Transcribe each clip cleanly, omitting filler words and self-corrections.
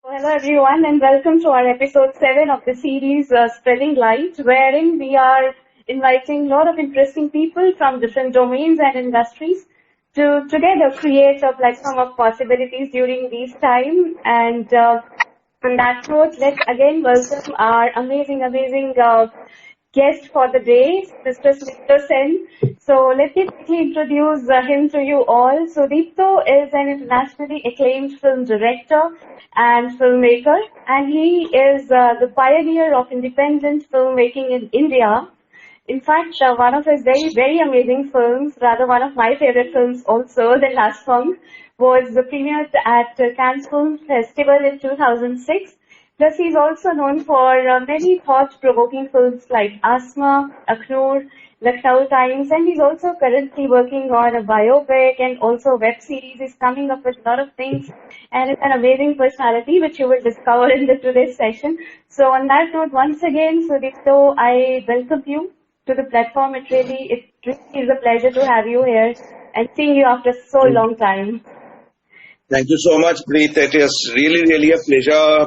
Hello everyone and welcome to our episode 7 of the series Spreading Light, wherein we are inviting a lot of interesting people from different domains and industries to together create a platform of possibilities during these time. And on that note, let's again welcome our amazing guest for the day, Mr. Sudipto Sen. So let me quickly introduce him to you all. Sudipto is an internationally acclaimed film director and filmmaker, and he is the pioneer of independent filmmaking in India. In fact, one of his very amazing films, rather one of my favorite films also, The Last Song, was premiered at Cannes Film Festival in 2006. Plus, he's also known for many thought-provoking films like Asma, Aknoor, Lucknow Times, and he's also currently working on a biopic and also web series. He's coming up with a lot of things, and it's an amazing personality which you will discover in the today's session. So, on that note, once again, Sudipto, I welcome you to the platform. It really is a pleasure to have you here and seeing you after so long time. Thank you so much, Preet. It is really a pleasure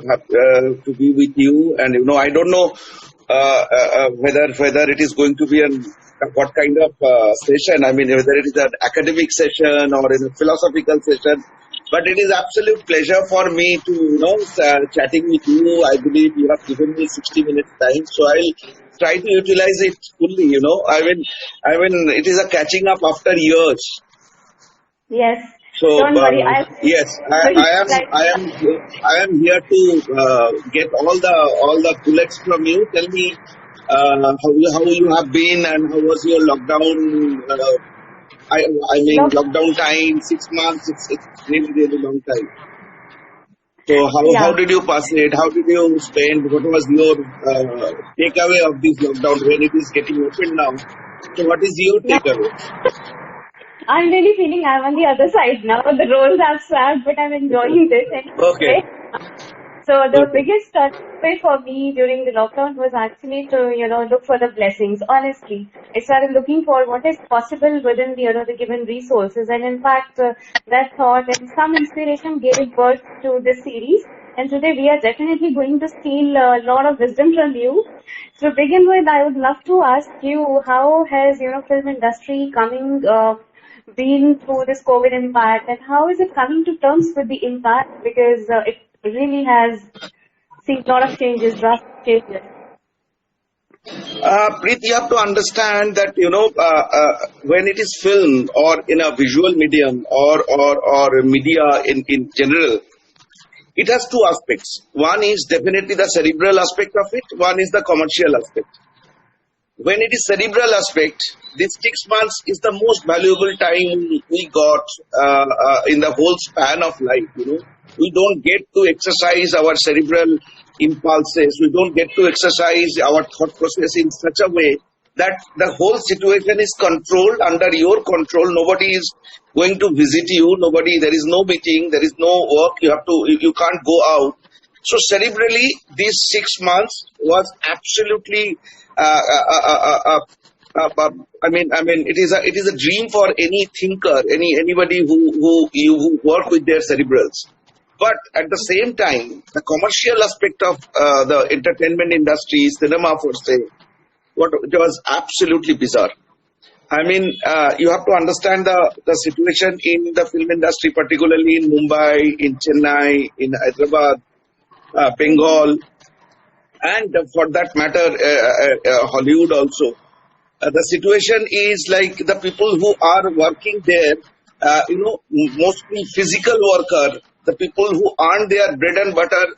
to be with you. And I don't know whether it is going to be what kind of session. I mean, whether it is an academic session or in a philosophical session. But it is absolute pleasure for me to chatting with you. I believe you have given me 60 minutes time, so I'll try to utilize it fully. I mean, it is a catching up after years. Yes. So Don't worry. yes, I am here to get all the bullets from you. Tell me how you have been and how was your lockdown? I mean lockdown time, 6 months. It's really long time. So how did you pass it? How did you spend? What was your takeaway of this lockdown when it is getting open now? So what is your takeaway? I'm really feeling I'm on the other side now. The roles have swapped, but I'm enjoying this. Okay. So the biggest takeaway for me during the lockdown was actually to, look for the blessings. Honestly, I started looking for what is possible within the given resources. And in fact, that thought and some inspiration gave birth to this series. And today we are definitely going to steal a lot of wisdom from you. To begin with, I would love to ask you, how has, film industry been through this COVID impact, and how is it coming to terms with the impact? Because it really has seen a lot of changes, drastic changes. Preet, you have to understand that when it is film or in a visual medium or media in general, it has two aspects. One is definitely the cerebral aspect of it. One is the commercial aspect. When it is cerebral aspect, this 6 months is the most valuable time we got in the whole span of life. We don't get to exercise our cerebral impulses. We don't get to exercise our thought process in such a way that the whole situation is controlled, under your control. Nobody is going to visit you. There is no meeting. There is no work. You can't go out. So cerebrally, these 6 months was absolutely. I mean, it is a dream for any thinker, anybody who work with their cerebrals. But at the same time, the commercial aspect of the entertainment industry, cinema for say, it was absolutely bizarre. I mean, you have to understand the situation in the film industry, particularly in Mumbai, in Chennai, in Hyderabad, Bengal, and for that matter, Hollywood also. The situation is like the people who are working there, mostly physical worker, the people who earn their bread and butter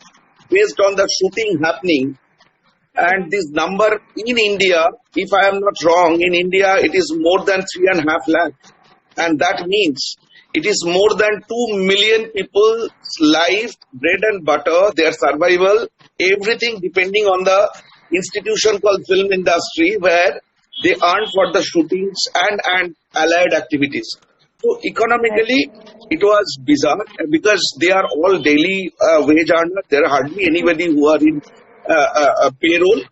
based on the shooting happening. And this number in India, if I am not wrong, in India it is more than 3.5 lakh. And that means it is more than 2 million people's life, bread and butter, their survival, everything depending on the institution called film industry, where they earn for the shootings and allied activities. So economically, it was bizarre because they are all daily wage earners. There are hardly anybody who are in payroll.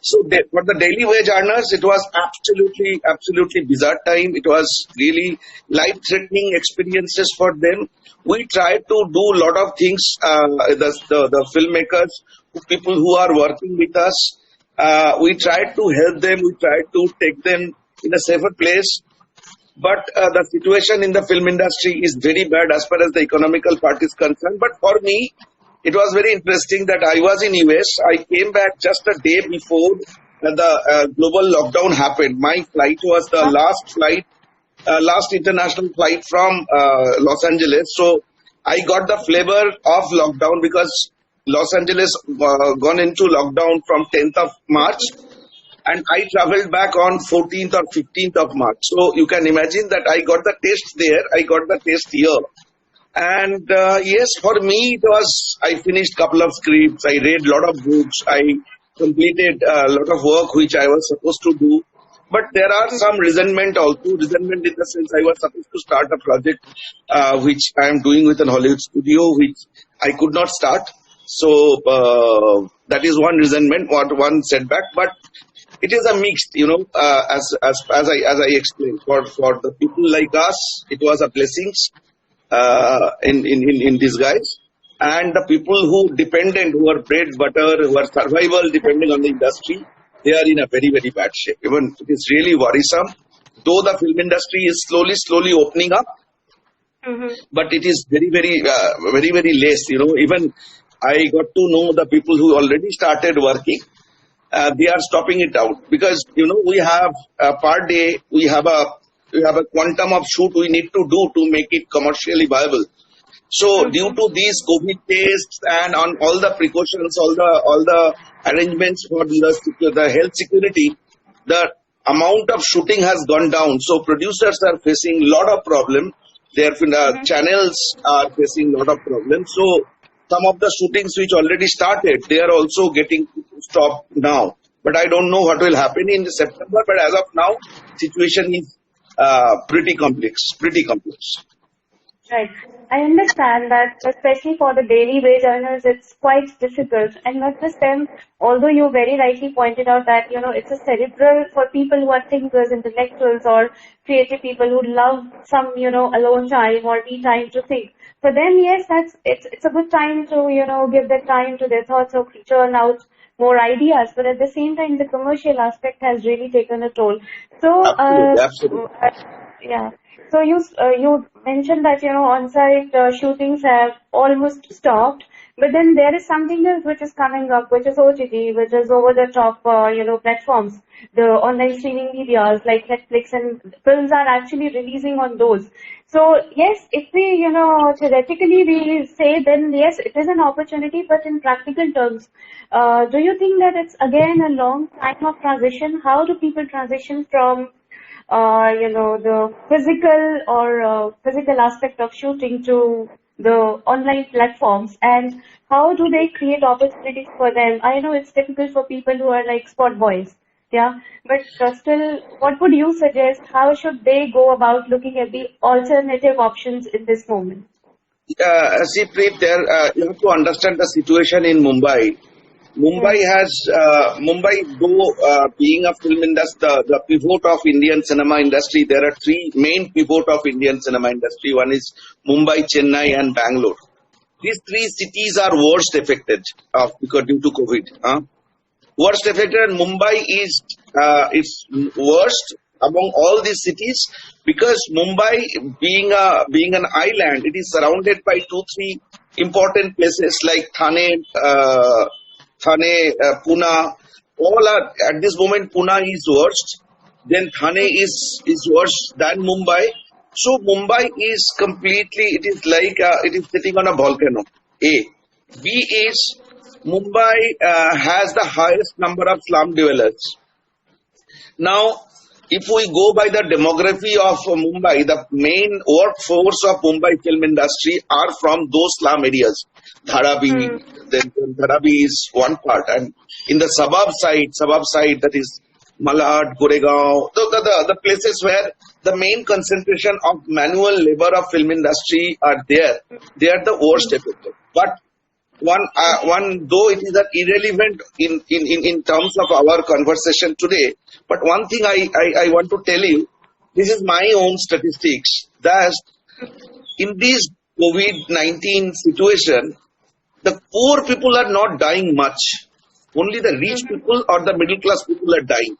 So for the daily wage earners, it was absolutely bizarre time. It was really life-threatening experiences for them. We tried to do a lot of things. The filmmakers, people who are working with us, we tried to help them. We tried to take them in a safer place. But the situation in the film industry is very bad as far as the economical part is concerned. But for me, it was very interesting that I was in US. I came back just a day before the global lockdown happened. My flight was the last international flight from Los Angeles. So I got the flavor of lockdown because Los Angeles gone into lockdown from 10th of March, and I traveled back on 14th or 15th of March. So you can imagine that I got the taste there, I got the taste here. And yes, for me, it was, I finished couple of scripts, I read a lot of books, I completed a lot of work which I was supposed to do. But there are some resentment also, resentment in the sense I was supposed to start a project which I am doing with an Hollywood studio, which I could not start. So that is one resentment, one setback. But it is a mixed, as I explained, for the people like us, it was a blessings in disguise, and the people who dependent, who are bread butter, who are survival depending on the industry, they are in a very very bad shape. Even it is really worrisome. Though the film industry is slowly opening up, but it is very very less. Even I got to know the people who already started working. They are stopping it out because we have per day we have a quantum of shoot we need to do to make it commercially viable. So due to these COVID tests and on all the precautions, all the arrangements for the health security, the amount of shooting has gone down. So producers are facing a lot of problem. Their channels are facing a lot of problems. So some of the shootings which already started, they are also getting stopped now. But I don't know what will happen in September. But as of now, situation is pretty complex. Right. I understand that, especially for the daily wage earners, it's quite difficult. And not just them, although you very rightly pointed out that, it's a cerebral for people who are thinkers, intellectuals, or creative people who love some, alone time or me time to think. For them, yes, it's a good time to, give their time to their thoughts or churn out more ideas. But at the same time, the commercial aspect has really taken a toll. So, Absolutely. yeah. So you mentioned that on-site shootings have almost stopped, but then there is something else which is coming up, which is OTT, which is over-the-top platforms, the online streaming medias like Netflix, and films are actually releasing on those. So yes, if we theoretically we say, then yes, it is an opportunity, but in practical terms, do you think that it's again a long time of transition? How do people transition from the physical aspect of shooting to the online platforms, and how do they create opportunities for them? I know it's difficult for people who are like spot boys, yeah, but still, what would you suggest? How should they go about looking at the alternative options in this moment? See, Preet, you have to understand the situation in Mumbai. Mumbai, though being a film industry, the pivot of Indian cinema industry, there are three main pivot of Indian cinema industry. One is Mumbai, Chennai, and Bangalore. These three cities are worst affected because due to COVID. Worst affected, and Mumbai is worst among all these cities because Mumbai, being an island, it is surrounded by 2-3 important places like Thane, Pune, all are at this moment. Pune is worst. Then Thane is worse than Mumbai. So Mumbai is completely. It is like it is sitting on a volcano. A. B is Mumbai has the highest number of slum dwellers. Now, if we go by the demography of Mumbai, the main workforce of Mumbai film industry are from those slum areas. Dharavi, then Dharavi is one part, and in the suburb side, that is Malad, Goregaon, the places where the main concentration of manual labor of film industry are there, they are the worst affected. But one though it is an irrelevant in terms of our conversation today, but one thing I want to tell you, this is my own statistics, that in this COVID-19 situation, the poor people are not dying much. Only the rich people or the middle class people are dying.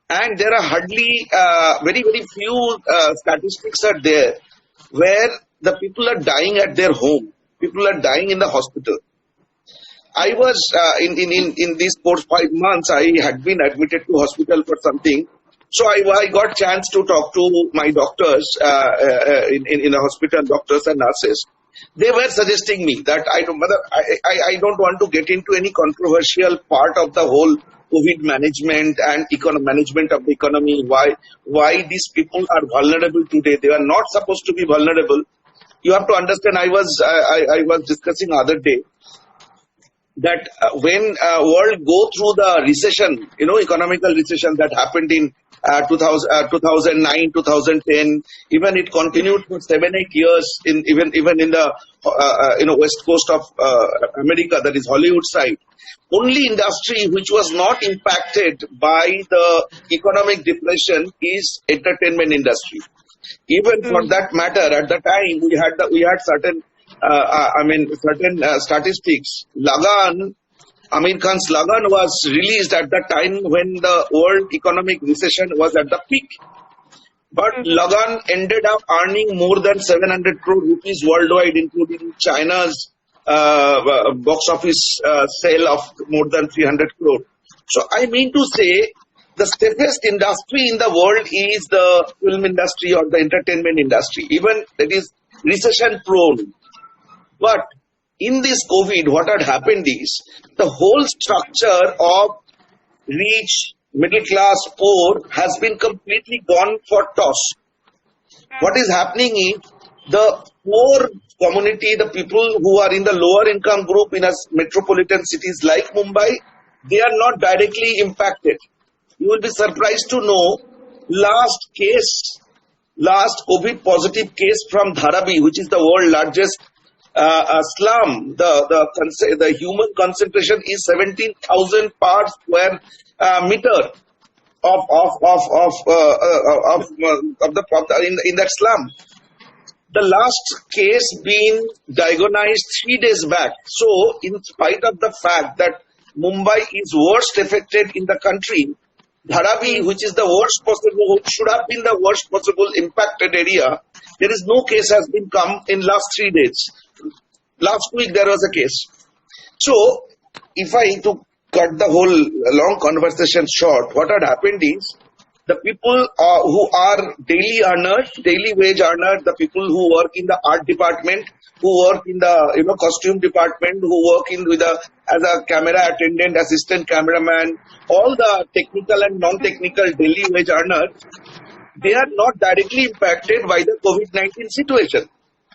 And there are hardly, very, very few statistics are there where the people are dying at their home. People are dying in the hospital. I was, in these 4-5 months, I had been admitted to hospital for something. So I got chance to talk to my doctors in a hospital, doctors and nurses. They were suggesting me that I don't want to get into any controversial part of the whole COVID management and management of the economy. Why these people are vulnerable today? They are not supposed to be vulnerable. You have to understand. I was discussing other day that when world go through the recession, economical recession that happened in 2009, 2010, even it continued for 7-8 years even in the west coast of America, that is Hollywood side. Only industry which was not impacted by the economic depression is entertainment industry. Even for that matter, at the time we had certain statistics. Amir Khan's Lagan was released at the time when the world economic recession was at the peak. But Lagan ended up earning more than 700 crore rupees worldwide, including China's box office sale of more than 300 crore. So I mean to say, the safest industry in the world is the film industry or the entertainment industry. Even it is recession prone. But in this COVID, what had happened is the whole structure of rich, middle class, poor has been completely gone for toss. What is happening is the poor community, the people who are in the lower income group in metropolitan cities like Mumbai, they are not directly impacted. You will be surprised to know last COVID positive case from Dharavi, which is the world's largest slum, the human concentration is 17,000 per square meter in that slum. The last case being diagnosed 3 days back. So, in spite of the fact that Mumbai is worst affected in the country, Dharavi, which is the worst possible, should have been the worst possible impacted area, there is no case has been come in last 3 days. Last week there was a case. So, if I to cut the whole long conversation short, what had happened is the people who are daily earners, daily wage earners, the people who work in the art department, who work in the costume department, who work as a camera attendant, assistant cameraman, all the technical and non-technical daily wage earners, they are not directly impacted by the COVID-19 situation.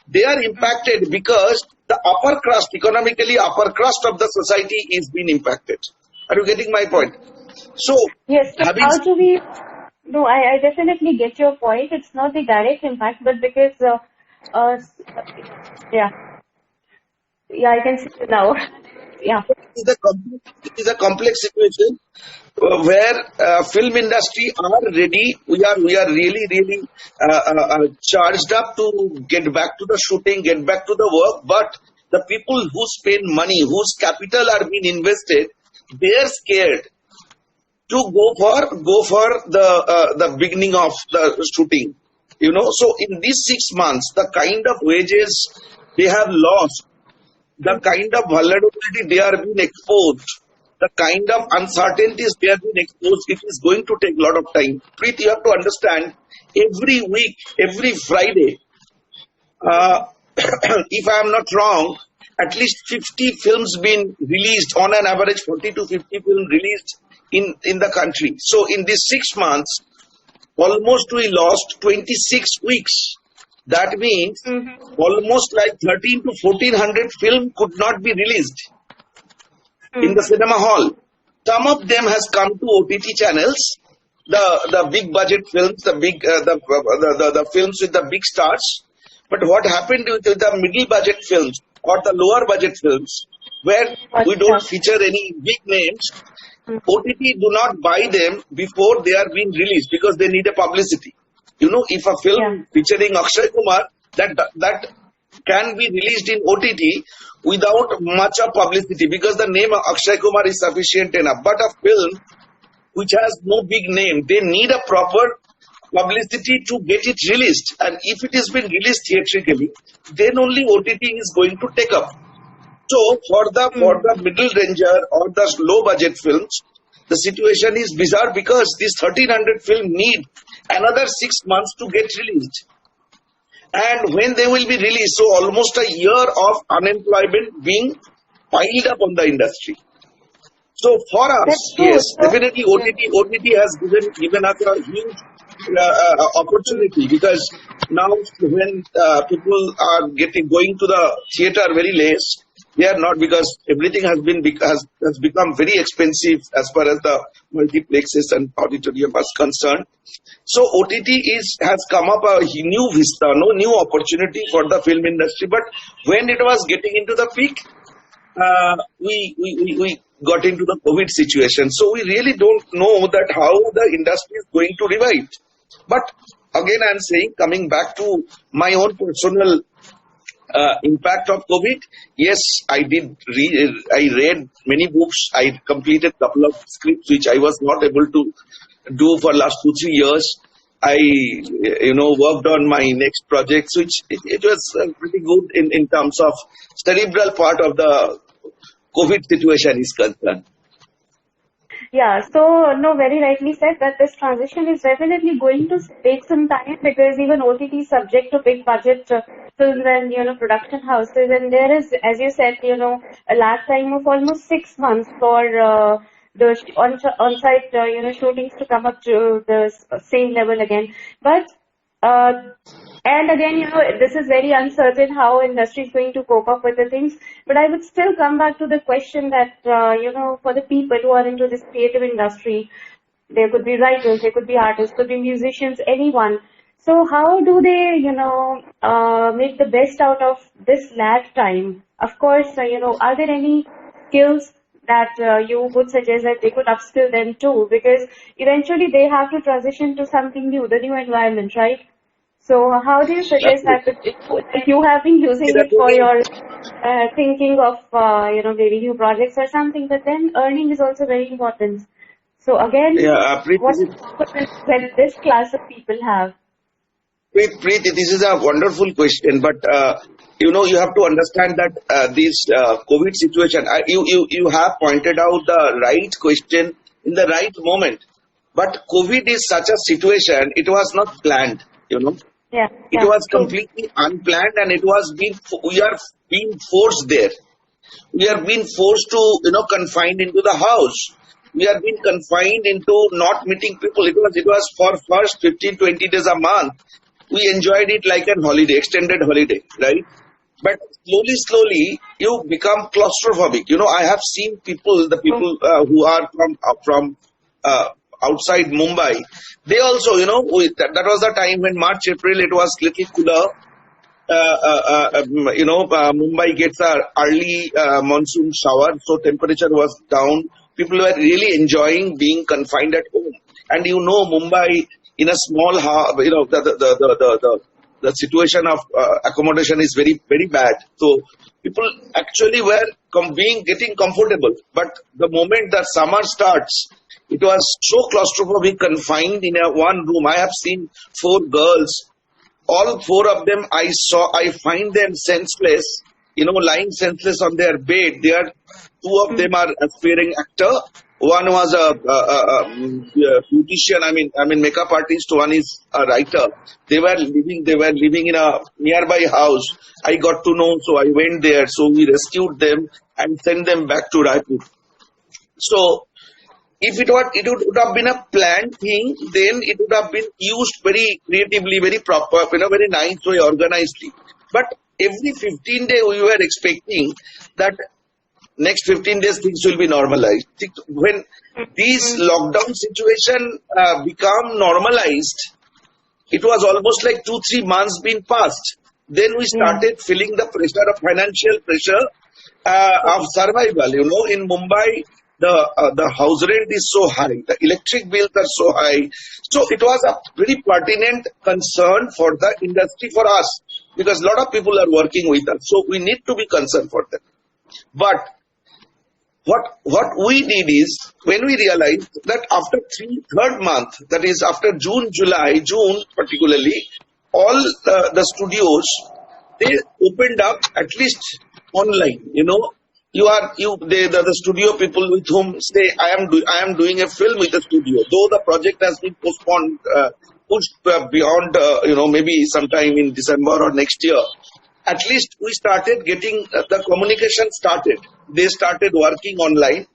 They are impacted because the upper crust, economically upper crust of the society is being impacted. Are you getting my point? So, yes, so how do we... No, I definitely get your point. It's not the direct impact, but because, yeah, I can see it now. Yeah. It is a complex situation where film industry are ready. We are really charged up to get back to the shooting, get back to the work. But the people who spend money, whose capital are being invested, they are scared to go for the beginning of the shooting. So in these 6 months, the kind of wages they have lost, the kind of vulnerability they are being exposed, the kind of uncertainties they are being exposed, it is going to take a lot of time. Preet, you have to understand, every week, every Friday, if I am not wrong, at least 50 films being released, on an average 40 to 50 films released in the country. So in these 6 months, almost we lost 26 weeks. That means almost like 13 to 1400 film could not be released in the cinema hall. Some of them has come to OTT channels, the big budget films, the films with the big stars. But what happened with the middle budget films or the lower budget films, where we don't feature any big names. OTT do not buy them before they are being released because they need a publicity. If a film featuring Akshay Kumar, that can be released in OTT without much of publicity because the name of Akshay Kumar is sufficient enough. But a film which has no big name, they need a proper publicity to get it released. And if it has been released theatrically, then only OTT is going to take up. So for the middle ranger or the low budget films, the situation is bizarre because this 1300 film need another 6 months to get released. And when they will be released, so almost a year of unemployment being piled up on the industry. So for us, yes, definitely OTT has given us a huge opportunity because now when people are going to the theater very less, they are not, because everything has become very expensive as far as the multiplexes and auditorium is concerned. So OTT has come up a new vista, no new opportunity for the film industry. But when it was getting into the peak, we got into the COVID situation. So we really don't know that how the industry is going to revive. But again, I'm saying, coming back to my own personal impact of COVID, yes, I read many books. I completed a couple of scripts which I was not able to do for last 2-3 years. I worked on my next projects, which it was pretty good in terms of cerebral part of the COVID situation is concerned. Yeah, so very rightly said that this transition is definitely going to take some time because even OTT is subject to big budget films and production houses, and there is, as you said, a lag time of almost 6 months for the on-site shootings to come up to the same level again. But and again, this is very uncertain how industry is going to cope up with the things. But I would still come back to the question that, for the people who are into this creative industry, there could be writers, there could be artists, could be musicians, anyone. So how do they, make the best out of this lag time? Of course, are there any skills that you would suggest that they could upskill them too? Because eventually they have to transition to something new, the new environment, right? So how do you suggest that if you have been using it for your thinking of, maybe new projects or something, but then earning is also very important. So again, what does this class of people have? Preeti, this is a wonderful question, but you have to understand that this COVID situation, you have pointed out the right question in the right moment. But COVID is such a situation, it was not planned, It was completely unplanned, and we are being forced there. We are being forced to, confined into the house. We are being confined into not meeting people. It was for first 15-20 days a month. We enjoyed it like a holiday, extended holiday, right? But slowly, you become claustrophobic. I have seen the people who are from outside Mumbai, they also, that was the time when March, April, it was little cooler. Mumbai gets an early monsoon shower, so temperature was down. People were really enjoying being confined at home. And Mumbai in a small house, the situation of accommodation is very, very bad. So people actually were getting comfortable. But the moment that summer starts, it was so claustrophobic, confined in one room. I have seen 4 girls. All 4 of them I find them senseless, lying senseless on their bed. 2 of them are aspiring actor. One was a beautician, I mean makeup artist. One is a writer. They were living in a nearby house. I got to know, so I went there. So we rescued them and sent them back to Raipur. So if it would have been a planned thing, then it would have been used very creatively, very proper, very nice way, organizedly. But every 15 days we were expecting that next 15 days things will be normalized. When these lockdown situation become normalized, it was almost like 2-3 months been passed. Then we started feeling the pressure of financial pressure. of survival. In Mumbai, the house rent is so high, the electric bills are so high. So it was a very pertinent concern for the industry, for us, because a lot of people are working with us. So we need to be concerned for them. But what we did is, when we realized that after third month, that is after June particularly, all the studios, they opened up at least online. The studio people with whom say I am doing a film with the studio, though the project has been postponed, pushed beyond maybe sometime in December or next year. At least we started getting the communication started. They started working online.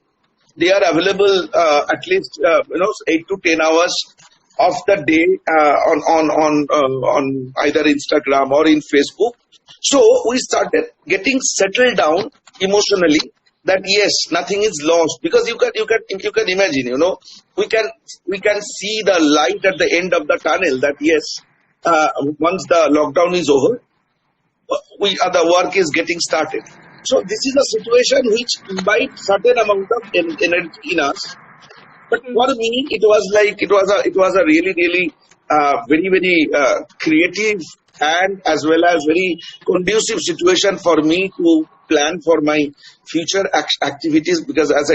They are available at least 8 to 10 hours of the day on either Instagram or in Facebook. So we started getting settled down emotionally, that yes, nothing is lost, because you can imagine, we can see the light at the end of the tunnel, that yes, once the lockdown is over, the work is getting started. So this is a situation which imbibed certain amount of energy in us. But for me, it was a really, really very, very creative and as well as very conducive situation for me to plan for my future activities, because as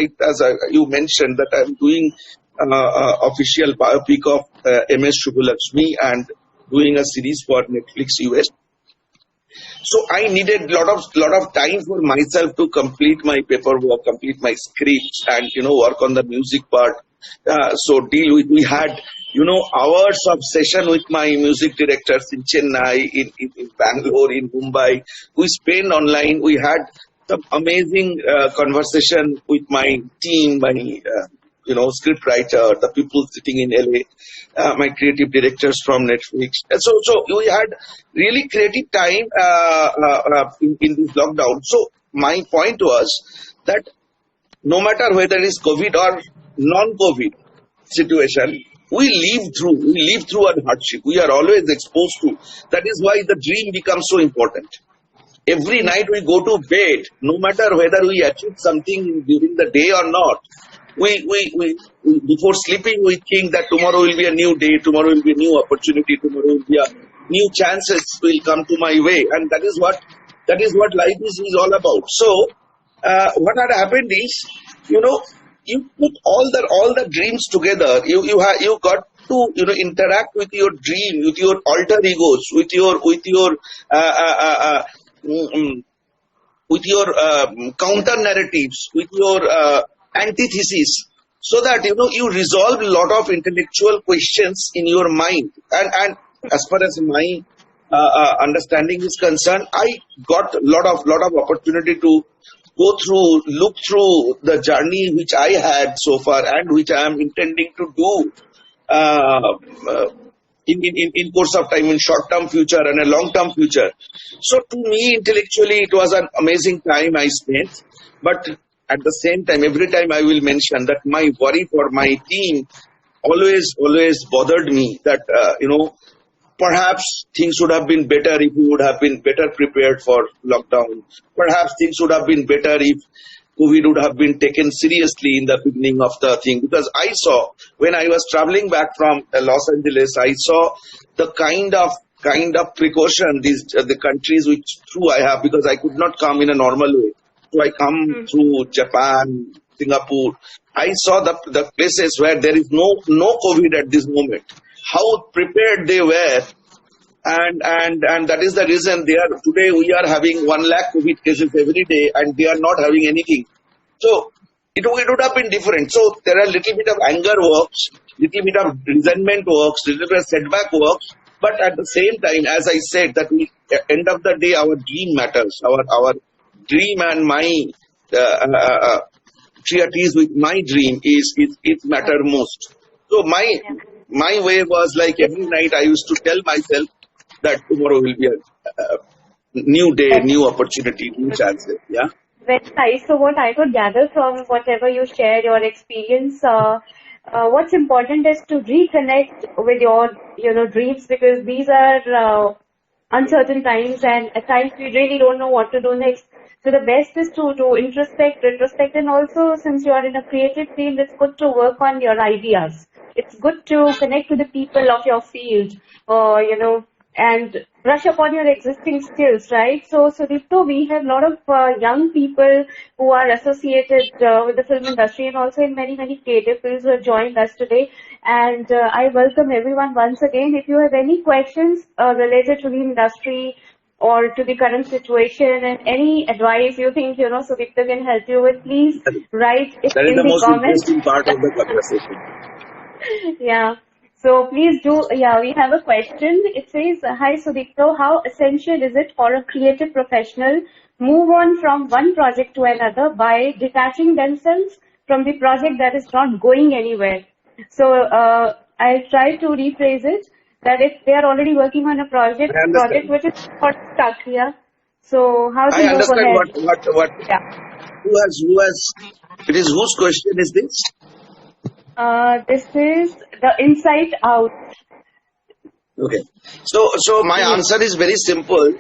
you mentioned that I'm doing official biopic of MS Shubhalakshmi and doing a series for Netflix US. So I needed lot of time for myself to complete my paperwork, complete my scripts, and work on the music part. So we had hours of session with my music directors in Chennai, in Bangalore, in Mumbai. We spent online. We had some amazing conversation with my team, my script writer, the people sitting in LA, my creative directors from Netflix. So we had really creative time in this lockdown. So my point was that no matter whether it is COVID or non-COVID situation, we live through a hardship. We are always exposed to. That is why the dream becomes so important. Every night we go to bed, no matter whether we achieve something during the day or not, we before sleeping we think that tomorrow will be a new day, tomorrow will be a new opportunity, tomorrow will be a new chances will come to my way, and that is what life is all about. So what had happened is, you put all the dreams together. You got to interact with your dream, with your alter egos, with your counter narratives, with your antithesis, so that you resolve a lot of intellectual questions in your mind. And as far as my understanding is concerned, I got a lot of opportunity to look through the journey which I had so far and which I am intending to do in course of time, in short-term future and a long-term future. So to me, intellectually, it was an amazing time I spent. But at the same time, every time I will mention that my worry for my team always bothered me, that perhaps things would have been better if we would have been better prepared for lockdown. Perhaps things would have been better if COVID would have been taken seriously in the beginning of the thing. Because I saw, when I was traveling back from Los Angeles, I saw the kind of precaution the countries which through I have, because I could not come in a normal way. So I come through Japan, Singapore. I saw the places where there is no COVID at this moment. How prepared they were, and that is the reason today we are having 1 lakh COVID cases every day, and they are not having anything. So it would have been different. So there are little bit of anger works, little bit of resentment works, little bit of setback works, but at the same time, as I said, that end of the day, our dream matters. Our dream and my treatise with my dream is matter most. So my way was like, every night I used to tell myself that tomorrow will be a new day, new opportunity, new chances. Yeah. Very nice. So what I could gather from whatever you shared, your experience, what's important is to reconnect with your dreams, because these are uncertain times, and at times we really don't know what to do next. So the best is to introspect, retrospect, and also since you are in a creative field, it's good to work on your ideas. It's good to connect with the people of your field, and brush upon your existing skills, right? So, Sudipto, we have a lot of young people who are associated with the film industry and also in many, many creative fields who have joined us today. And I welcome everyone once again. If you have any questions related to the industry or to the current situation and any advice you think, Sudipto can help you with, please write it That is in the the most comments. interesting part of the conversation. Yeah. So please do, yeah, we have a question. It says, hi Sudipto, how essential is it for a creative professional move on from one project to another by detaching themselves from the project that is not going anywhere? So I'll try to rephrase it that if they are already working on a I project understand. which is not stuck here, so how to I move understand ahead? Yeah. who has, it is whose question is this? This is the Inside Out. Okay. So my answer is very simple.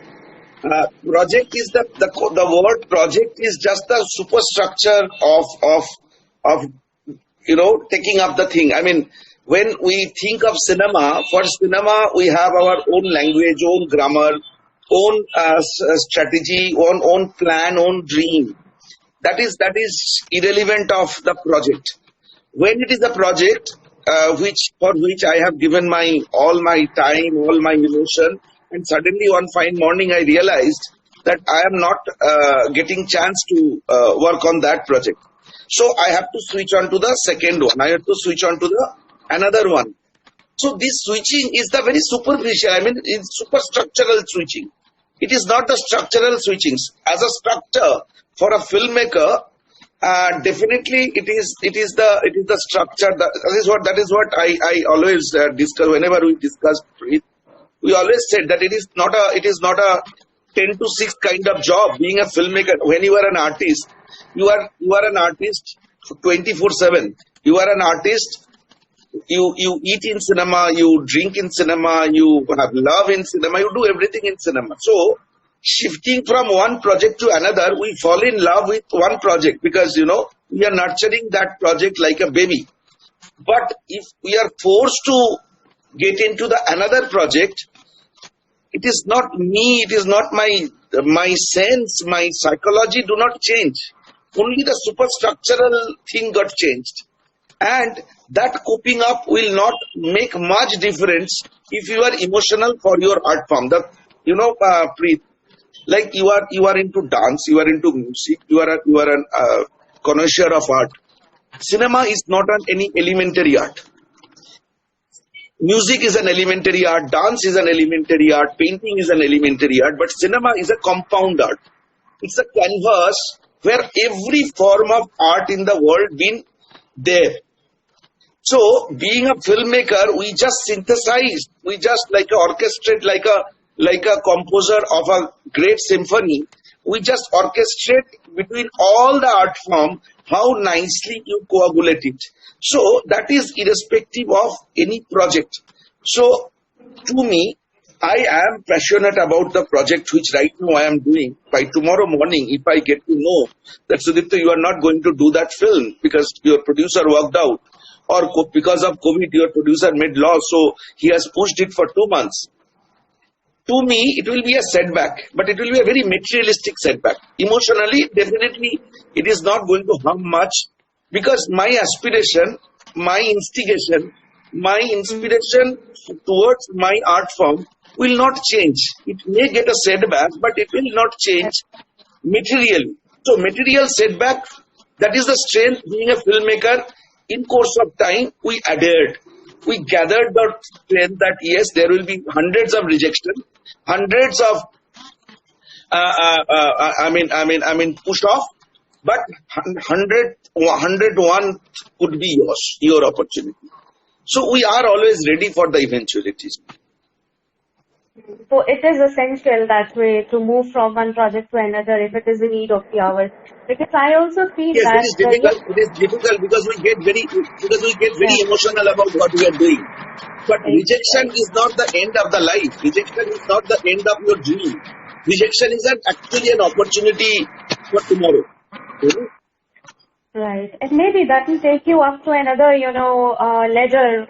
Project is the word project is just the superstructure of taking up the thing. I mean, when we think of cinema, for cinema we have our own language, own grammar, own strategy, own plan, own dream. That is irrelevant of the project. When it is a project for which I have given all my time, all my emotion, and suddenly one fine morning I realized that I am not getting chance to work on that project. So I have to switch on to the second one. I have to switch on to the another one. So this switching is the very superficial. I mean, it's superstructural switching. It is not the structural switchings. As a structure for a filmmaker, definitely it is the structure. That is what I always discuss whenever we discuss it. We always said that it is not a 10 to 6 kind of job being a filmmaker. When you are an artist, you are an artist 24/7. You are an artist. You eat in cinema, you drink in cinema, you have love in cinema, you do everything in cinema. So shifting from one project to another, we fall in love with one project because we are nurturing that project like a baby. But if we are forced to get into the another project, it is not me, it is not my sense, my psychology do not change. Only the superstructural thing got changed. And that coping up will not make much difference if you are emotional for your art form. Preet, like you are into dance, you are into music, you are an connoisseur of art. Cinema is not any elementary art. Music is an elementary art, dance is an elementary art, painting is an elementary art, but cinema is a compound art. It's a canvas where every form of art in the world been there. So, being a filmmaker, we just synthesize, we just like orchestrate, like a composer of a great symphony, we just orchestrate between all the art form how nicely you coagulate it. So, that is irrespective of any project. So, to me, I am passionate about the project which right now I am doing. By tomorrow morning, if I get to know that Sudipto, you are not going to do that film because your producer walked out, or because of COVID, your producer made loss, so he has pushed it for 2 months. To me, it will be a setback, but it will be a very materialistic setback. Emotionally, definitely, it is not going to harm much because my aspiration, my instigation, my inspiration towards my art form will not change. It may get a setback, but it will not change materially. So, material setback, that is the strength being a filmmaker. In course of time, we adhered. We gathered the strength that yes, there will be hundreds of rejection, hundreds of push off, but 101 could be your opportunity. So we are always ready for the eventualities. So it is essential that way to move from one project to another if it is the need of the hour. Because I also feel yes, that it is difficult. It is difficult because we get very emotional about what we are doing. But rejection is not the end of the life. Rejection is not the end of your dream. Rejection is actually an opportunity for tomorrow. You know? Right. And maybe that will take you up to another, ladder,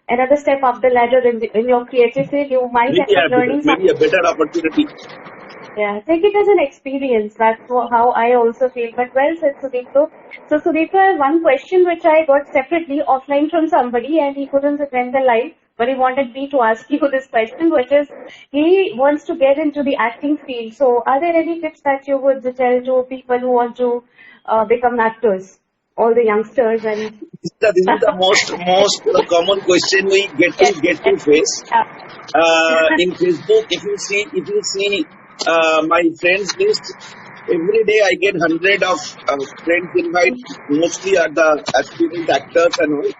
another step up the ladder in your creative field. You might end up learning Maybe a something. better opportunity. Yeah, take it as an experience. That's how I also feel. But well said, Sudipto. So, Sudipto, I have one question which I got separately offline from somebody, and he couldn't attend the live, but he wanted me to ask you this question, which is he wants to get into the acting field. So, are there any tips that you would tell to people who want to become actors, all the youngsters and This is the most common question we yes, get to yes, face. yeah. In Facebook, if you see my friends list, every day I get hundred of friends invite. Mostly are the aspirant actors and all.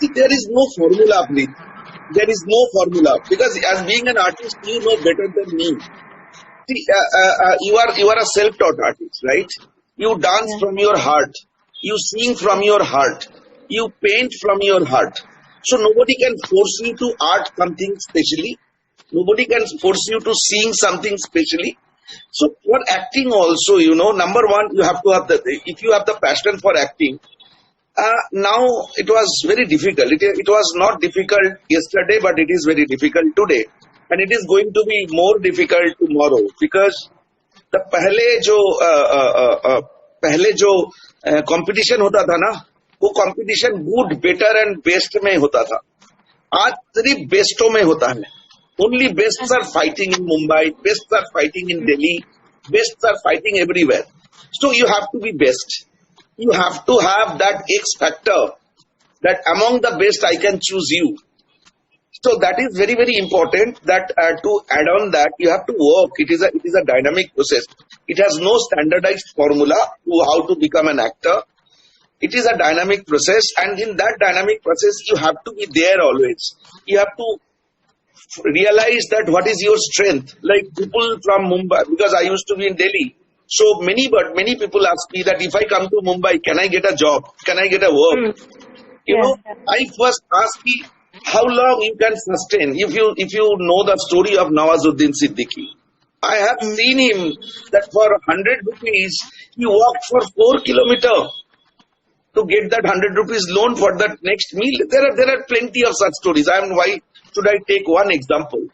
See, there is no formula, please. There is no formula because as being an artist, you know better than me. See, you are a self-taught artist, right? You dance Yeah. from your heart. You sing from your heart. You paint from your heart. So nobody can force you to art something specially. Nobody can force you to sing something specially. So for acting also, number one, you have to have if you have the passion for acting, now it was very difficult. It was not difficult yesterday, but it is very difficult today. And it is going to be more difficult tomorrow because the पहले जो competition होता था ना वो competition good better and best में होता था आज सिर्फ बेस्टों में होता है only bests are fighting in Mumbai bests are fighting in Delhi bests are fighting everywhere so you have to be best you have to have that X factor that among the best I can choose you. So that is very, very important that to add on that you have to work. It is a dynamic process. It has no standardized formula to how to become an actor. It is a dynamic process and in that dynamic process you have to be there always. You have to realize that what is your strength. Like people from Mumbai, because I used to be in Delhi. So many people ask me that if I come to Mumbai, can I get a job? Can I get a work? Yeah. I first ask me how long you can sustain. If you know the story of Nawazuddin Siddiqui, I have seen him that for 100 rupees he walked for 4 kilometers to get that 100 rupees loan for that next meal. There are plenty of such stories. Why should I take one example?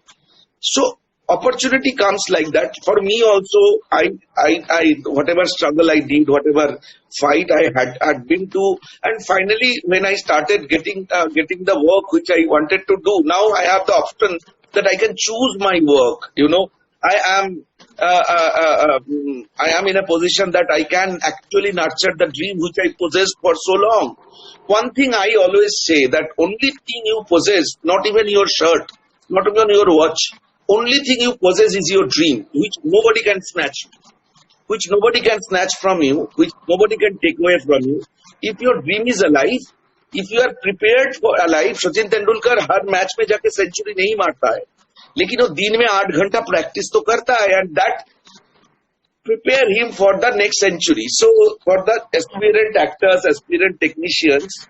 So opportunity comes like that. For me also, I whatever struggle I did, whatever fight I had been to, and finally when I started getting the work which I wanted to do, now I have the option that I can choose my work. I am in a position that I can actually nurture the dream which I possessed for so long. One thing I always say that only thing you possess, not even your shirt, not even your watch, only thing you possess is your dream, which nobody can snatch, from you, which nobody can take away from you. If your dream is alive, if you are prepared for alive, Sachin Tendulkar her match में जाके century नहीं मारता है, लेकिन वो दिन में 8 घंटा प्रैक्टिस तो करता है, and that prepare him for the next century. So for the aspirant actors, aspirant technicians,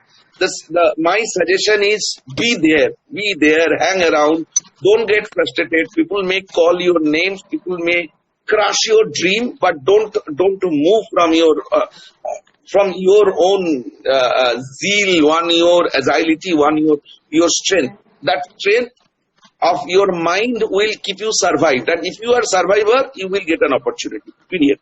my suggestion is be there, hang around, don't get frustrated. People may call your names, people may crush your dream, but don't move from your own zeal, your agility, your strength. That strength of your mind will keep you survive. That if you are a survivor, you will get an opportunity. Period.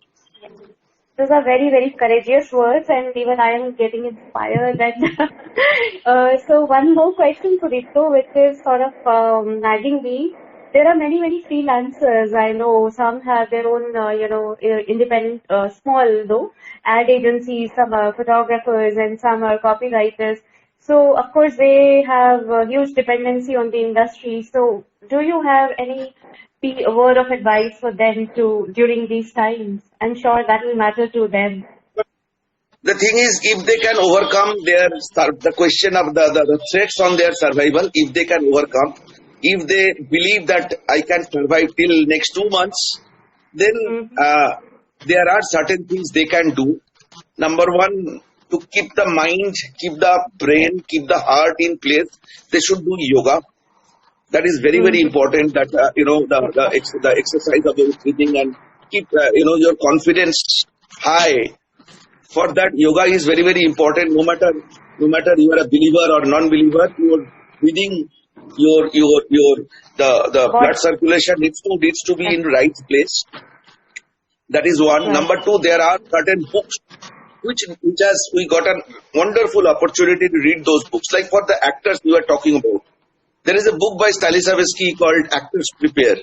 Those are very, very courageous words, and even I am getting inspired. And so, one more question, Sudipto, which is sort of nagging me. There are many, many freelancers. I know some have their own, independent, small though, ad agencies. Some are photographers, and some are copywriters. So, of course, they have a huge dependency on the industry. So, do you have any word of advice for them during these times? I'm sure that will matter to them. The thing is, if they can overcome the question of the threats on their survival, if they can overcome, if they believe that I can survive till next 2 months, then there are certain things they can do. Number one, to keep the mind, keep the brain, keep the heart in place, they should do yoga. That is very, very important. That the exercise of your breathing and keep your confidence high. For that, yoga is very, very important. No matter you are a believer or non-believer, your breathing, the blood Body. circulation needs to be Yes. in right place. That is one. Right. Number two, there are certain books which has we got a wonderful opportunity to read those books. Like for the actors you are talking about, there is a book by Stanislavski called Actors Prepare.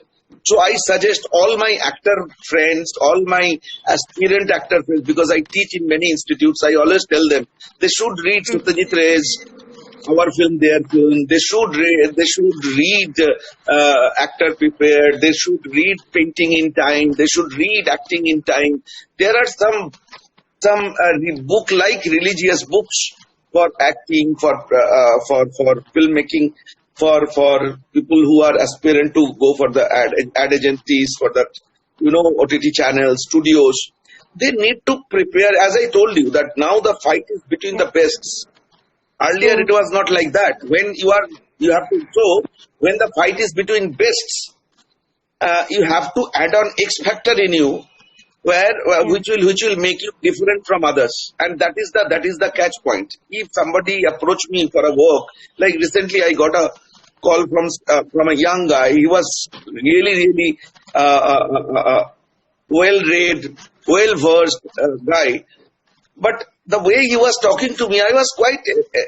So I suggest all my actor friends, all my aspirant actor friends, because I teach in many institutes, I always tell them they should read Satyajit Ray's Our Film, Their Film. They should read Actor Prepared. They should read Painting in Time. They should read Acting in Time. There are some book like religious books for acting, for filmmaking, for people who are aspirant to go for the ad agencies, for the OTT channels, studios. They need to prepare. As I told you, that now the fight is between the bests. Earlier it True. was not like that. You have to. So when the fight is between bests, you have to add on X factor in you, where Yeah. which will make you different from others, and that is the catch point. If somebody approach me for a work, like recently I got a call from a young guy. He was really well read, well versed guy, but the way he was talking to me, I was quite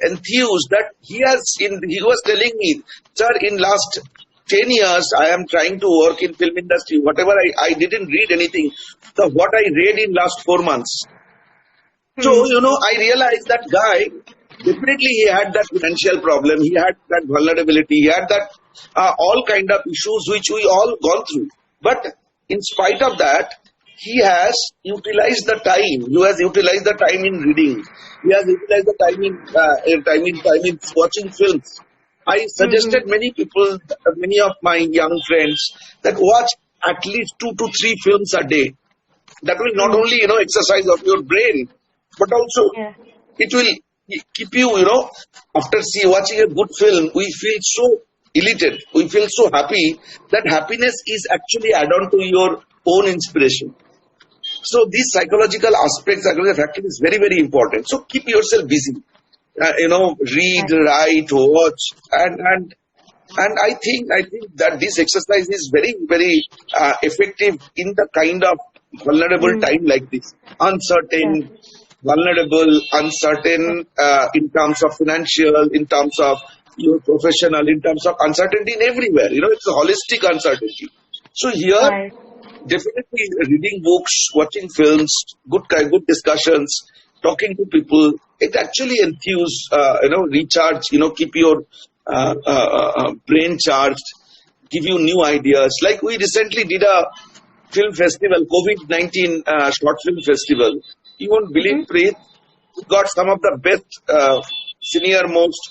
enthused that he was telling me, sir, in last 10 years, I am trying to work in film industry. Whatever I didn't read anything. So what I read in last 4 months. So, Hmm. I realized that guy, definitely he had that financial problem. He had that vulnerability. He had that all kind of issues which we all gone through. But in spite of that, he has utilized the time. He has utilized the time in reading. He has utilized the time in watching films. I Hmm. suggested many of my young friends, that watch at least 2 to 3 films a day. That will not Hmm. only exercise of your brain, but also Yeah. it will keep you. After watching a good film, we feel so elated, we feel so happy. That happiness is actually add on to your own inspiration. So these psychological factor is very, very important. So keep yourself busy, read, Right. write, watch, and I think that this exercise is very, very effective in the kind of vulnerable Hmm. time like this. Yeah. Uncertain, vulnerable, uncertain in terms of financial, in terms of your professional, in terms of uncertainty in everywhere. It's a holistic uncertainty. So here, Right. definitely reading books, watching films, good discussions, talking to people. It actually enthuse, recharge, keep your brain charged, give you new ideas. Like we recently did a film festival, COVID-19 short film festival. You won't believe, Hmm. Preet, we got some of the best senior most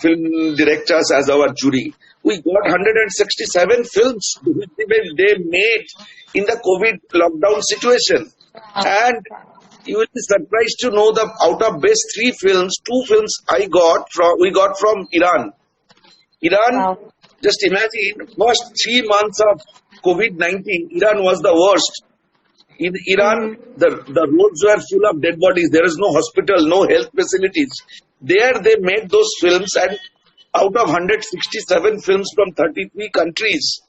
film directors as our jury. We got 167 films which they made in the COVID lockdown situation. Wow. And you will be surprised to know, the out of best 3 films, 2 films we got from Iran. Iran, Wow. just imagine, first 3 months of COVID-19, Iran was the worst. In Iran, Hmm. the roads were full of dead bodies. There is no hospital, no health facilities. There they made those films, and out of 167 films from 33 countries,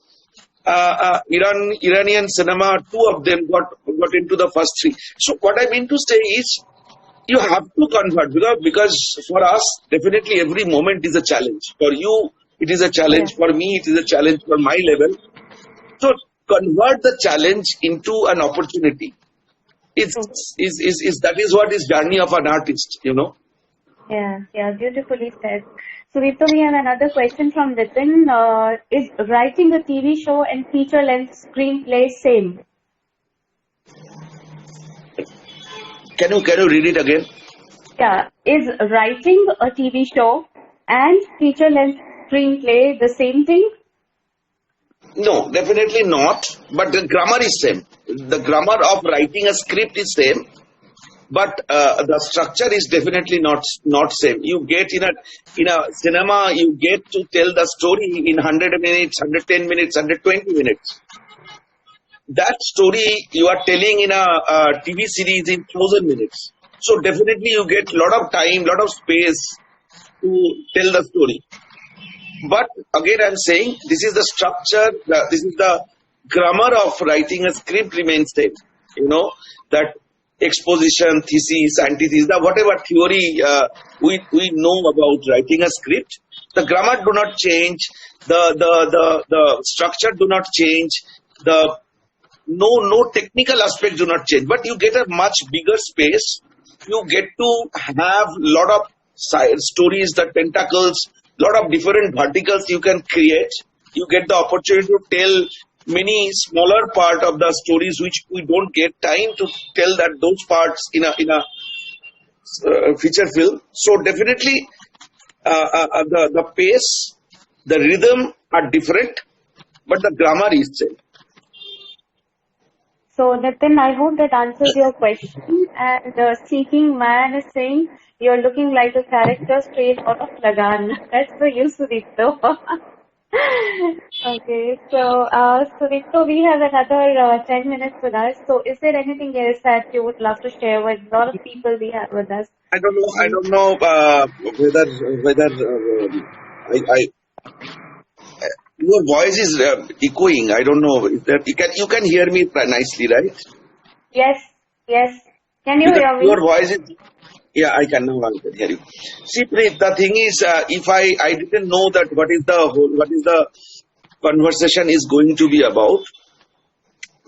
Iranian cinema, 2 of them got into the first 3. So what I mean to say is, you have to convert, because for us, definitely every moment is a challenge. For you, it is a Yeah. challenge. For me, it is a challenge for my level. So convert the challenge into an opportunity. True. That is what is journey of an artist. Yeah. Yeah. Beautifully said. So, Vipto, we have another question from Nitin. Is writing a TV show and feature length screenplay same? Can you read it again? Yeah. Is writing a TV show and feature length screenplay the same thing? No, definitely not. But the grammar is same. The grammar of writing a script is same, but the structure is definitely not same. You get in a cinema, you get to tell the story in 100 minutes, 110 minutes, 120 minutes. that story you are telling in a TV series in 1,000 minutes. So definitely you get lot of time, lot of space to tell the story. But again, I'm saying this is the structure, this is the grammar of writing a script remains same. That exposition, thesis, antithesis, whatever theory we know about writing a script, the grammar do not change, the structure do not change, the no technical aspect do not change, but you get a much bigger space. You get to have lot of side stories, the tentacles, lot of different verticals you can create. You get the opportunity to tell many smaller part of the stories which we don't get time to tell that those parts in a feature film. So definitely the pace, the rhythm are different, but the grammar is same. So Nitin, I hope that answers your question. And Seeking Man is saying you're looking like a character straight out of Lagan. That's for you, Sudipto. Okay, so Sudipto, we have another 10 minutes with us. So is there anything else that you would love to share with a lot of people we have with us? I don't know whether I your voice is echoing. I don't know if that you can hear me nicely, right? Yes, yes. Can you Because hear me? your voice is, yeah, I can now. I can hear you. See, Preet, the thing is, if I didn't know that what is the conversation is going to be about,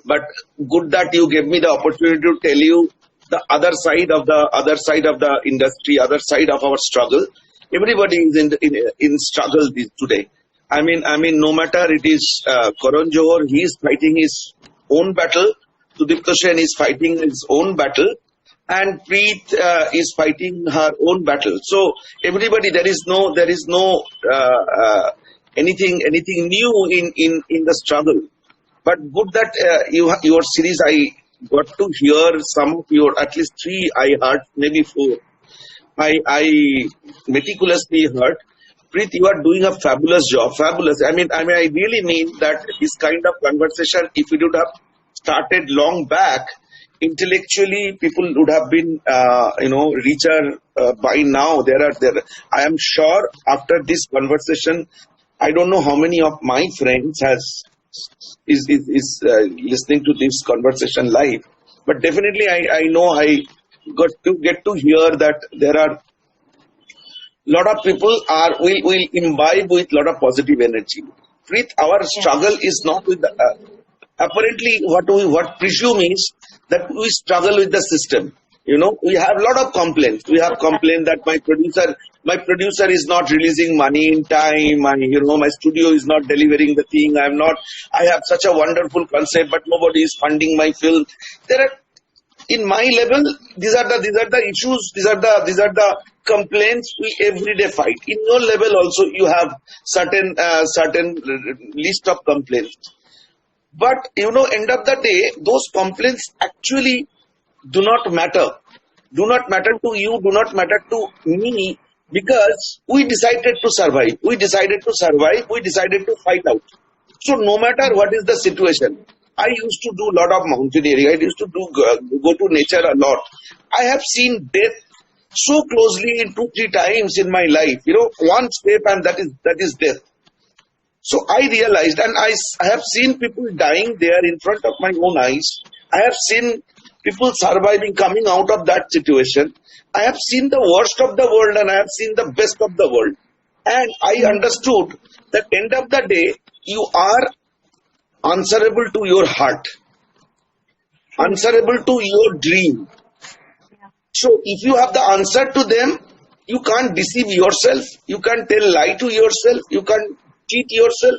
but good that you gave me the opportunity to tell you the other side of the industry, other side of our struggle. Everybody is in struggle today. I mean, no matter it is Karan Johar, he is fighting his own battle. Sudipto Sen is fighting his own battle, and Preet is fighting her own battle. So everybody, there is no anything new in the struggle. But good that your series, I got to hear some of your, at least 3 I heard, maybe 4. I meticulously heard. Preet, you are doing a fabulous job. Fabulous. I mean, I really mean that this kind of conversation, if it would have started long back, intellectually people would have been, richer by now. I am sure after this conversation, I don't know how many of my friends is listening to this conversation live, but definitely I know I got to get to hear that there are lot of people will imbibe with lot of positive energy. Preet, our struggle is not with the, apparently what presume is that we struggle with the system. We have a lot of complaints. We have complained that my producer is not releasing money in time. My studio is not delivering the thing. I have such a wonderful concept, but nobody is funding my film. In my level, these are the issues. These are the complaints we every day fight. In your level also, you have certain list of complaints. But end of the day, those complaints actually do not matter. Do not matter to you. Do not matter to me, because we decided to survive. We decided to fight out. So no matter what is the situation, I used to do a lot of mountaineering. I used to go to nature a lot. I have seen death so closely in 2-3 times in my life. One step and that is death. So I realized, and I have seen people dying there in front of my own eyes. I have seen people surviving, coming out of that situation. I have seen the worst of the world and I have seen the best of the world. And I understood that end of the day, you are answerable to your heart, answerable to your dream. So if you have the answer to them, you can't deceive yourself, you can't tell lie to yourself, you can't cheat yourself.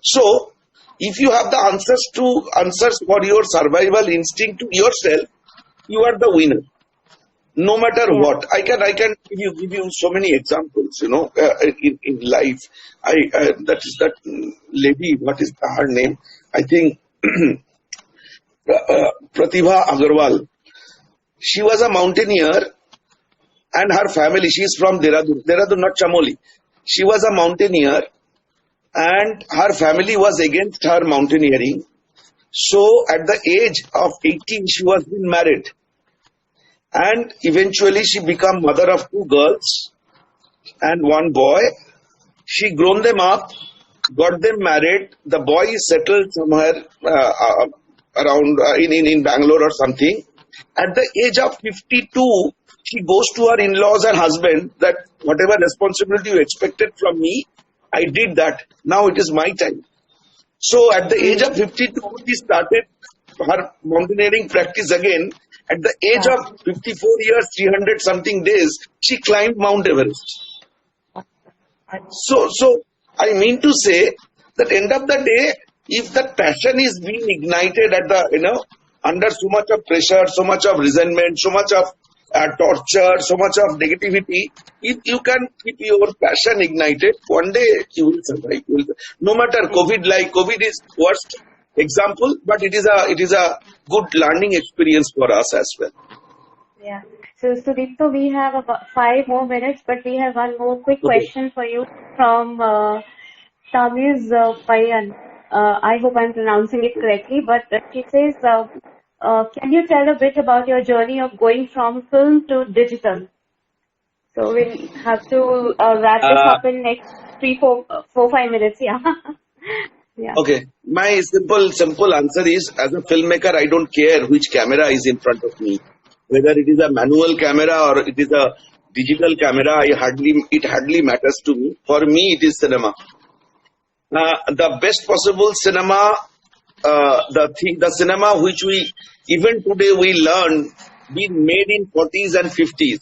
So if you have the answers for your survival instinct to yourself, you are the winner. No matter what, I can give you so many examples. In life. That lady. What is her name? I think Pratibha Agarwal. She was a mountaineer, and her family. She is from Dehradun, not Chamoli. She was a mountaineer, and her family was against her mountaineering. So at the age of 18, she was been married. And eventually she became mother of 2 girls and 1 boy. She grown them up, got them married. The boy is settled somewhere around in Bangalore or something. At the age of 52, she goes to her in-laws and husband that whatever responsibility you expected from me, I did that. Now it is my time. So at the age of 52, she started her mountaineering practice again. At the age of 54 years, 300 something days, she climbed Mount Everest. So I mean to say that end of the day, if that passion is being ignited at the, under so much of pressure, so much of resentment, so much of torture, so much of negativity, if you can keep your passion ignited, one day you will survive. No matter COVID is worst example, but it is a good learning experience for us as well. Yeah. So Sudipto, we have about 5 more minutes, but we have one more quick question for you from Tamiz Payan. I hope I'm pronouncing it correctly, but she says, can you tell a bit about your journey of going from film to digital? So we'll have to wrap this up in next 5 minutes. Yeah. Yeah. Okay. My simple answer is, as a filmmaker, I don't care which camera is in front of me. Whether it is a manual camera or it is a digital camera, it hardly matters to me. For me, it is cinema. The best possible cinema, the cinema which even today we learn, been made in 40s and 50s.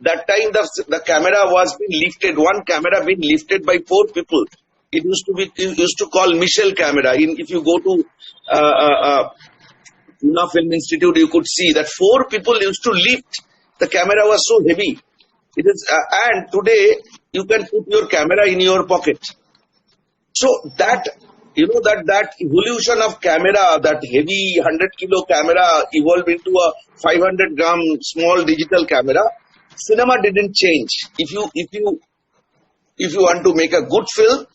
That time the camera was being lifted, one camera being lifted by 4 people. It used to call Michel camera. If you go to Pune Film Institute, you could see that 4 people used to lift. The camera was so heavy. It is, and today you can put your camera in your pocket. So that evolution of camera, that heavy 100-kilo camera evolved into a 500-gram small digital camera. Cinema didn't change. If you want to make a good film,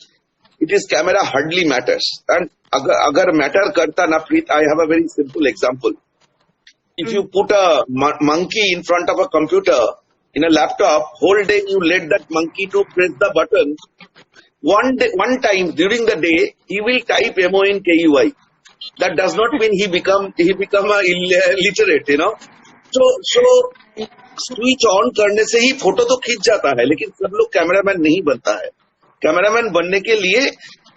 it is camera hardly matters. And agar matter karta na Preet, I have a very simple example. If you put a monkey in front of a computer in a laptop, whole day you let that monkey to press the button. One time during the day, he will type MONKUI. That does not mean he become a illiterate, So switch on करने से ही photo तो खींच जाता है, लेकिन सब लोग cameraman नहीं बनता है. कैमरामैन बनने के लिए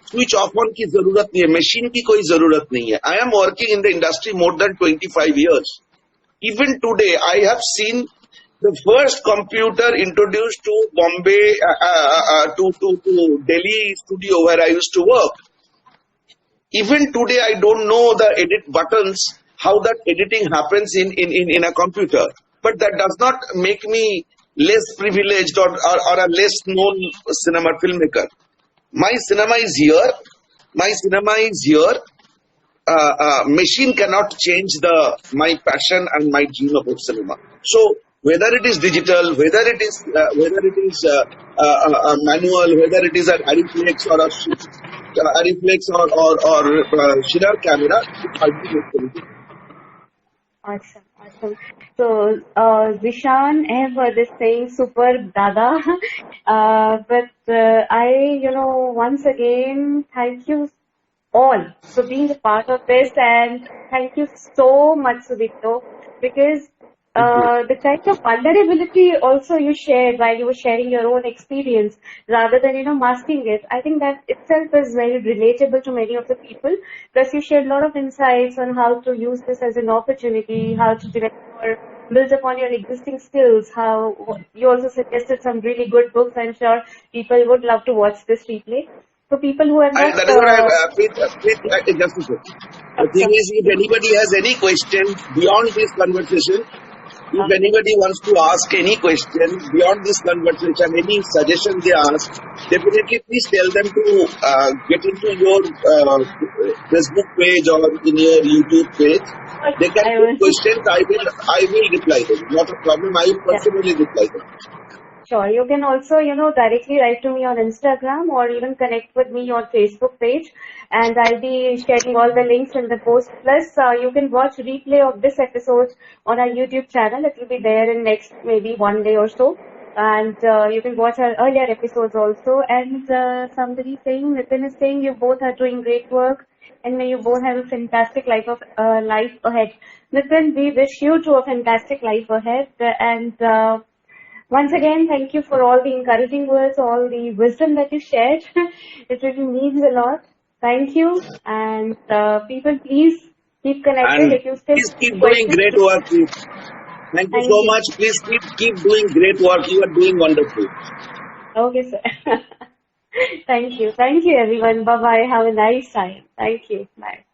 स्विच ऑफ ऑन की जरूरत नहीं है, मशीन की कोई जरूरत नहीं है. I am working in the industry more than 25 years. Even today, I have seen the first computer introduced to Bombay, to Delhi studio where I used to work. Even today, I don't know the edit buttons, how that editing happens in a computer. But that does not make me less privileged or a less known cinema filmmaker. My cinema is here. Machine cannot change my passion and my dream about cinema. So whether it is digital, whether it is a manual, whether it is an Ariflex or a Ariflex or Shinar camera, it ultimately. Awesome. So, Zishan, I have this saying, super dada. But once again, thank you all for being a part of this, and thank you so much, Sudipto, because the type of vulnerability also you shared while you were sharing your own experience rather than, masking it. I think that itself is very relatable to many of the people. Plus you shared a lot of insights on how to use this as an opportunity, how to develop or build upon your existing skills, how you also suggested some really good books. I'm sure people would love to watch this replay. For people who have not... That is what I'm... just a second. The thing is, if anybody has any question beyond this conversation, if anybody wants to ask any question beyond this conversation, any suggestion they ask, definitely please tell them to get into your Facebook page or in your YouTube page. They can put questions. I will reply them. Not a problem. I will personally reply them. Sure. You can also, directly write to me on Instagram or even connect with me on Facebook page. And I'll be sharing all the links in the post. Plus, you can watch replay of this episode on our YouTube channel. It will be there in next maybe one day or so. And you can watch our earlier episodes also. And somebody saying, Nitin is saying, you both are doing great work. And may you both have a fantastic life ahead. Nitin, we wish you to a fantastic life ahead. And once again, thank you for all the encouraging words, all the wisdom that you shared. It really means a lot. Thank you. And people, please keep connected. And If you still please keep have doing questions, great work. Thank you thank so you. much. Please keep doing great work. You are doing wonderful. Okay, sir. Thank you. Thank you, everyone. Bye-bye. Have a nice time. Thank you. Bye.